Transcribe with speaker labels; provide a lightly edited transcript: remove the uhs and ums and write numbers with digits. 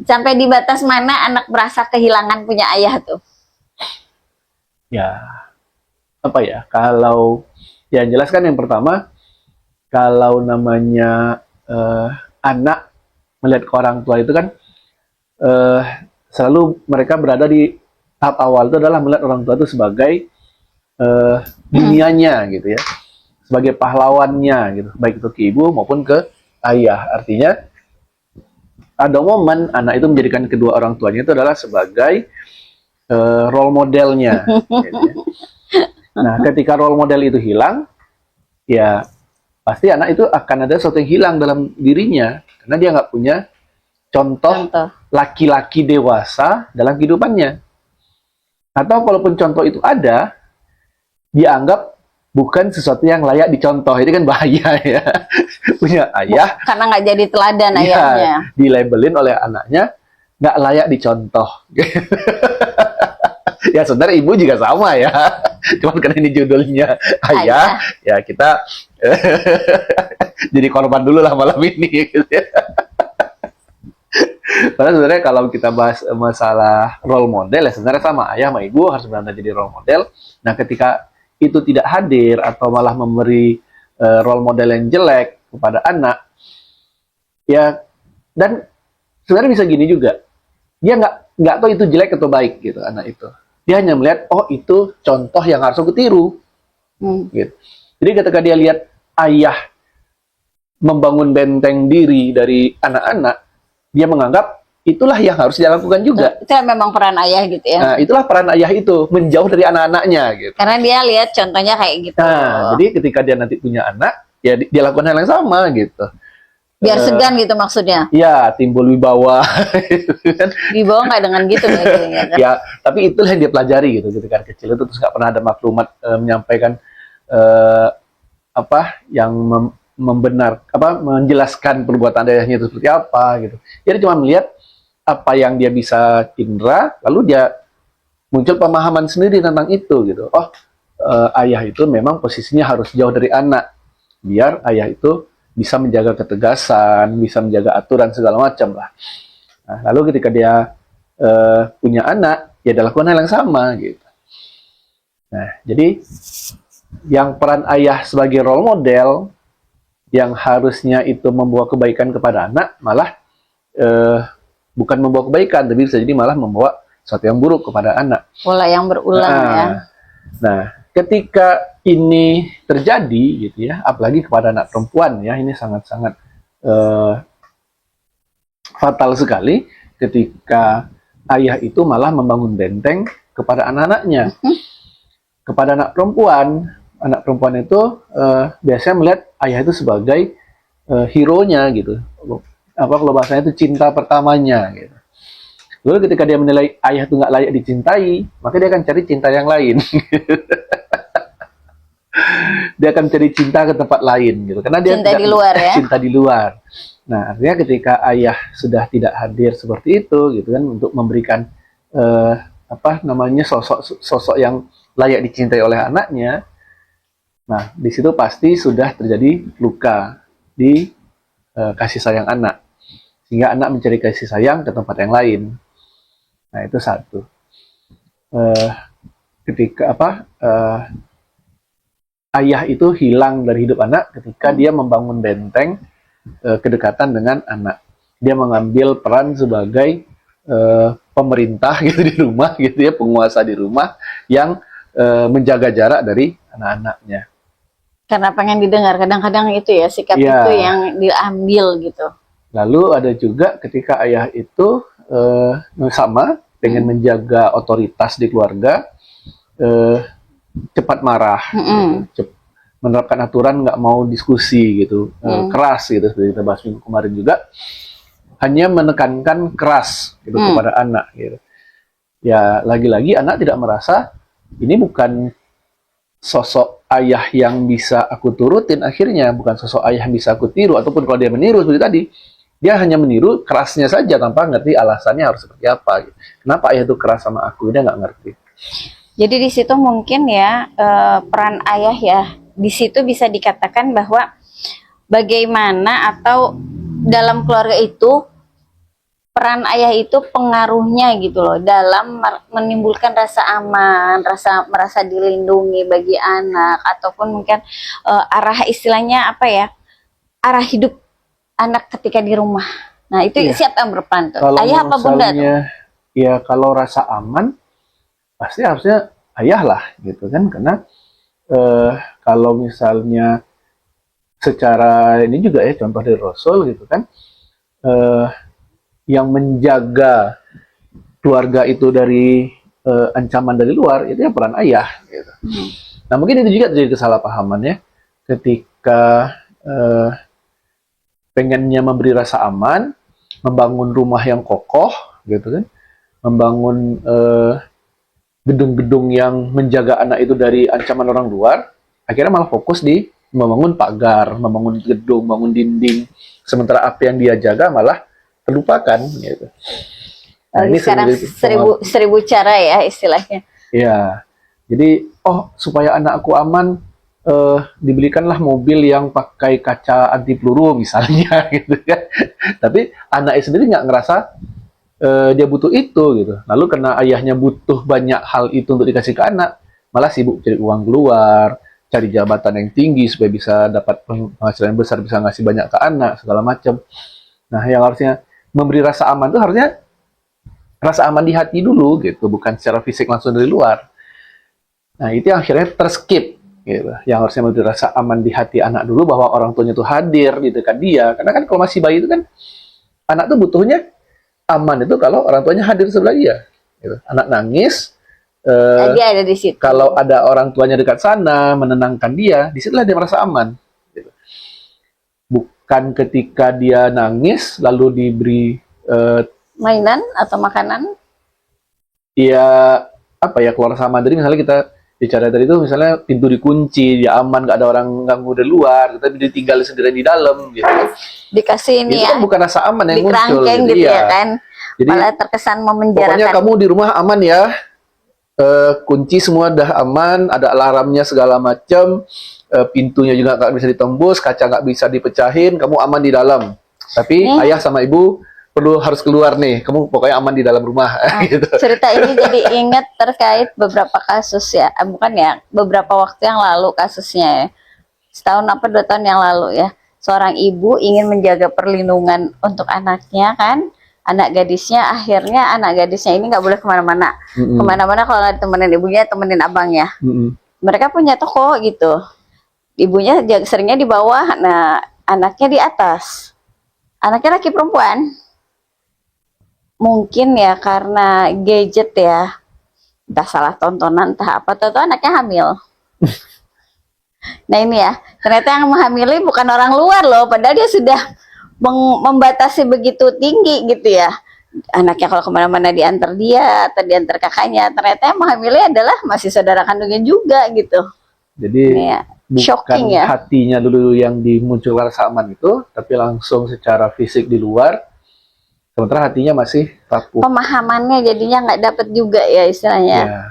Speaker 1: Sampai di batas mana anak merasa kehilangan punya ayah tuh?
Speaker 2: Ya, apa ya? Kalau yang jelas kan yang pertama, kalau namanya anak melihat ke orang tua itu kan eh, selalu mereka berada di tahap awal itu adalah melihat orang tua itu sebagai dunianya gitu ya, sebagai pahlawannya gitu, baik itu ke ibu maupun ke ayah. Artinya ada momen anak itu menjadikan kedua orang tuanya itu adalah sebagai role modelnya. Gitu ya. Nah, ketika role model itu hilang, ya pasti anak itu akan ada sesuatu yang hilang dalam dirinya karena dia nggak punya contoh laki-laki dewasa dalam kehidupannya. Atau kalaupun contoh itu ada, dianggap bukan sesuatu yang layak dicontoh. Itu kan bahaya ya. Punya ayah
Speaker 1: karena nggak jadi teladan
Speaker 2: ya,
Speaker 1: ayahnya.
Speaker 2: dilabelin oleh anaknya nggak layak dicontoh. Ya sebenarnya ibu juga sama ya. Cuman karena ini judulnya ayah, ya kita jadi korban dulu lah malam ini. Gitu ya. Padahal sebenarnya kalau kita bahas masalah role model ya sebenarnya sama, ayah sama ibu harus benar-benar jadi role model. Nah ketika itu tidak hadir atau malah memberi role model yang jelek kepada anak, ya dan sebenarnya bisa gini juga, dia nggak tahu itu jelek atau baik gitu anak itu. Dia hanya melihat, oh itu contoh yang harus aku tiru. Gitu. Jadi ketika dia lihat ayah membangun benteng diri dari anak-anak, dia menganggap itulah yang harus dia lakukan juga.
Speaker 1: Itu memang peran ayah gitu ya.
Speaker 2: Nah, itulah peran ayah itu, menjauh dari anak-anaknya gitu.
Speaker 1: Karena dia lihat contohnya kayak gitu.
Speaker 2: Nah, jadi ketika dia nanti punya anak, ya dia lakukan hal yang sama gitu.
Speaker 1: Biar segan gitu maksudnya.
Speaker 2: Ya, timbul wibawa.
Speaker 1: Wibawa nggak dengan gitu ya.
Speaker 2: Ya, tapi itulah yang dia pelajari gitu ketika kecil itu, terus nggak pernah ada maklumat menyampaikan apa yang menjelaskan perbuatan ayahnya itu seperti apa gitu. Jadi cuma melihat apa yang dia bisa indra, lalu dia muncul pemahaman sendiri tentang itu gitu. Oh, ayah itu memang posisinya harus jauh dari anak, biar ayah itu bisa menjaga ketegasan, bisa menjaga aturan segala macam lah. Nah, lalu ketika dia punya anak, ya dia lakukan hal yang sama gitu. Nah, jadi yang peran ayah sebagai role model yang harusnya itu membawa kebaikan kepada anak, malah bukan membawa kebaikan, tapi bisa jadi malah membawa sesuatu yang buruk kepada anak.
Speaker 1: Pola yang berulang ya.
Speaker 2: Nah, ketika ini terjadi gitu ya, apalagi kepada anak perempuan ya, ini sangat-sangat fatal sekali ketika ayah itu malah membangun benteng kepada anak-anaknya. Kepada anak perempuan itu biasanya melihat ayah itu sebagai hero-nya gitu. Apa kalau bahasanya itu cinta pertamanya gitu. Lalu ketika dia menilai ayah itu nggak layak dicintai, maka dia akan cari cinta yang lain. Dia akan cari cinta ke tempat lain gitu. Karena dia
Speaker 1: cinta di luar ya.
Speaker 2: Cinta di luar. Nah, artinya ketika ayah sudah tidak hadir seperti itu gitu kan, untuk memberikan apa namanya sosok yang layak dicintai oleh anaknya. Nah, di situ pasti sudah terjadi luka di kasih sayang anak. Sehingga anak mencari kasih sayang ke tempat yang lain. Nah, itu satu. Ketika ayah itu hilang dari hidup anak ketika dia membangun benteng kedekatan dengan anak. Dia mengambil peran sebagai pemerintah gitu di rumah gitu ya, penguasa di rumah yang menjaga jarak dari anak-anaknya.
Speaker 1: Karena pengen didengar, kadang-kadang itu ya sikap itu yang diambil gitu.
Speaker 2: Lalu ada juga ketika ayah itu sama dengan menjaga otoritas di keluarga, cepat marah, menerapkan aturan, nggak mau diskusi gitu, keras gitu, seperti kita bahas minggu kemarin juga, hanya menekankan keras gitu kepada anak gitu. Ya lagi-lagi anak tidak merasa ini bukan sosok ayah yang bisa aku turutin, akhirnya bukan sosok ayah yang bisa aku tiru, ataupun kalau dia meniru seperti tadi, dia hanya meniru kerasnya saja tanpa ngerti alasannya harus seperti apa. Gitu. Kenapa ayah itu keras sama aku? Dia nggak ngerti.
Speaker 1: Jadi di situ mungkin ya peran ayah ya di situ bisa dikatakan bahwa bagaimana atau dalam keluarga itu peran ayah itu pengaruhnya gitu loh dalam menimbulkan rasa aman, rasa merasa dilindungi bagi anak, ataupun mungkin arah istilahnya apa ya, arah hidup anak ketika di rumah. Nah itu
Speaker 2: Iya.
Speaker 1: siapa yang berperan tuh?
Speaker 2: Kalau
Speaker 1: Ayah apa bunda tuh?
Speaker 2: misalnya, ya kalau rasa aman, pasti harusnya ayah lah, gitu kan? Karena kalau misalnya secara ini juga ya, contoh dari Rasul gitu kan, eh, yang menjaga keluarga itu dari ancaman dari luar, itu ya peran ayah. Gitu. Nah mungkin itu juga terjadi kesalahpahaman ya, ketika pengennya memberi rasa aman, membangun rumah yang kokoh, gitu kan, membangun gedung-gedung yang menjaga anak itu dari ancaman orang luar, akhirnya malah fokus di membangun pagar, membangun gedung, membangun dinding, sementara apa yang dia jaga malah terlupakan. Gitu. Nah,
Speaker 1: Lagi
Speaker 2: ini
Speaker 1: sekarang
Speaker 2: sebenarnya
Speaker 1: seribu cara ya istilahnya.
Speaker 2: ya, jadi supaya anakku aman, dibelikanlah mobil yang pakai kaca anti peluru misalnya, gitu kan. Tapi anaknya sendiri nggak ngerasa dia butuh itu gitu. Lalu karena ayahnya butuh banyak hal itu untuk dikasih ke anak, malah sibuk cari uang keluar, cari jabatan yang tinggi supaya bisa dapat penghasilan yang besar, bisa ngasih banyak ke anak segala macam. Nah, yang harusnya memberi rasa aman itu harusnya rasa aman di hati dulu gitu, bukan secara fisik langsung dari luar. Nah, itu yang akhirnya terskip gitu. Yang harusnya memberi rasa aman di hati anak dulu bahwa orang tuanya itu hadir di dekat dia. Karena kan kalau masih bayi itu kan anak tuh butuhnya aman itu kalau orang tuanya hadir sebelah dia. Gitu. Anak nangis,
Speaker 1: Dia ada di situ.
Speaker 2: kalau ada orang tuanya dekat sana menenangkan dia, disitulah dia merasa aman. Gitu. Bukan ketika dia nangis lalu diberi
Speaker 1: Mainan atau makanan.
Speaker 2: ya apa ya, keluar sama dari misalnya kita bicara tadi itu, misalnya pintu dikunci, dia aman, nggak ada orang ganggu dari luar, kita ditinggal sendirian di dalam gitu.
Speaker 1: Dikasih ini
Speaker 2: Itu
Speaker 1: ya,
Speaker 2: kan bukan rasa aman yang muncul
Speaker 1: dikerangkeng gitu
Speaker 2: Iya.
Speaker 1: ya kan.
Speaker 2: Jadi
Speaker 1: Malah terkesan
Speaker 2: pokoknya
Speaker 1: memenjarakan.
Speaker 2: kamu di rumah aman ya, kunci semua dah aman, ada alarmnya segala macam, pintunya juga nggak bisa ditembus, kaca nggak bisa dipecahin, kamu aman di dalam. Tapi ayah sama ibu harus keluar nih, kamu pokoknya aman di dalam rumah. Gitu.
Speaker 1: Cerita ini jadi ingat terkait beberapa kasus ya, bukan ya, beberapa waktu yang lalu kasusnya ya. Setahun apa 2 tahun yang lalu ya. Seorang ibu ingin menjaga perlindungan untuk anaknya kan, anak gadisnya, akhirnya anak gadisnya ini nggak boleh kemana-mana. Kemana-mana kalau nggak ditemenin ibunya, temenin abangnya. Mereka punya toko gitu. Ibunya seringnya di bawah, nah anaknya di atas. Anaknya laki perempuan. Mungkin ya karena gadget ya, entah salah tontonan, entah apa, tahu anaknya hamil. Nah ini ya, ternyata yang menghamili bukan orang luar loh, padahal dia sudah membatasi begitu tinggi gitu ya. Anaknya kalau kemana-mana diantar dia atau diantar kakaknya, ternyata yang menghamili adalah masih saudara kandungnya juga gitu.
Speaker 2: Jadi
Speaker 1: ya,
Speaker 2: bukan
Speaker 1: shocking ya.
Speaker 2: hatinya dulu yang dimunculkan rasa aman itu, tapi langsung secara fisik di luar, sementara hatinya masih rapuh.
Speaker 1: Pemahamannya jadinya nggak dapat juga ya istilahnya.
Speaker 2: Ya.